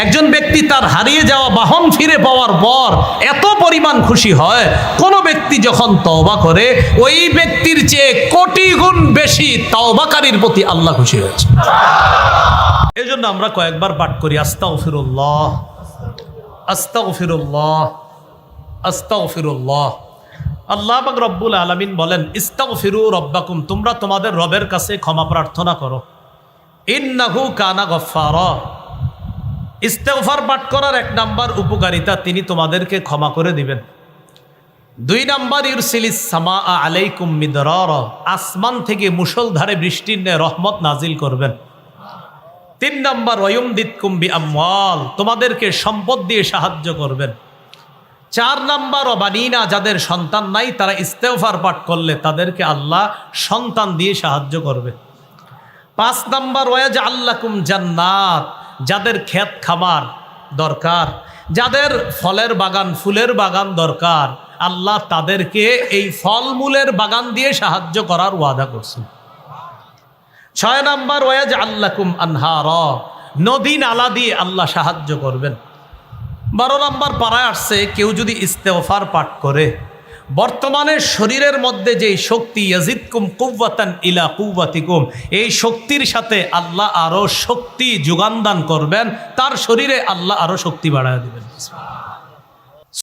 একজন ব্যক্তি তার হারিয়ে যাওয়া বাহন ফিরে পাওয়ার পর এত পরিমাণ খুশি হয়, কোন ব্যক্তি যখন তওবা করে ওই ব্যক্তির চেয়ে কোটি গুণ বেশি তওবাকারীর প্রতি আল্লাহ খুশি হয়েছে। এই জন্য আমরা কয়েকবার পাঠ করি আস্তাগফিরুল্লাহ, আস্তাগফিরুল্লাহ, আস্তাগফিরুল্লাহ। আল্লাহ পাক রব্বুল আলামিন বলেন, ইস্তাগফিরু রব্বাকুম, তোমরা তোমাদের রবের কাছে ক্ষমা প্রার্থনা করো। ইন্নাহু কানা গফফারা, ইস্তেগফার পাঠ করার 1 নাম্বার উপকারিতা, তিনি তোমাদেরকে ক্ষমা করে দিবেন। 2 নাম্বার, ইউরসিলিস সামাআ আলাইকুম মিদরারা, আসমান থেকে মুষলধারে বৃষ্টির ন্যায় রহমত নাজিল করবেন। 3 নাম্বার, ওয়ায়ুমদিদকুম বিআমওয়াল, তোমাদেরকে সম্পদ দিয়ে সাহায্য করবেন। 4 নাম্বার, ওয়াবানিনা, যাদের সন্তান নাই তারা ইস্তেগফার পাঠ করলে তাদেরকে আল্লাহ সন্তান দিয়ে সাহায্য করবে। 5 নাম্বার, ওয়াজআল লাকুম জান্নাত, যাদের ক্ষেত খামার দরকার, যাদের ফলের বাগান ফুলের বাগান দরকার, আল্লাহ তাদেরকে এই ফলমূলের বাগান দিয়ে সাহায্য করার ওয়াদা করছেন। 6 নাম্বার, ওয়াজআল লাকুম আনহারা, নদী নালা দিয়ে আল্লাহ সাহায্য করবেন। 12 নাম্বার পারায় আসছে, কেউ যদি ইস্তেগফার পাঠ করে বর্তমানে শরীরের মধ্যে যেই শক্তি, ইয়াজিদকুম কুওয়াতান ইলা কুওয়াতিকুম, এই শক্তির সাথে আল্লাহ আরো শক্তি যোগান দান করবেন, তার শরীরে আল্লাহ আরো শক্তি বাড়ায় দিবেন।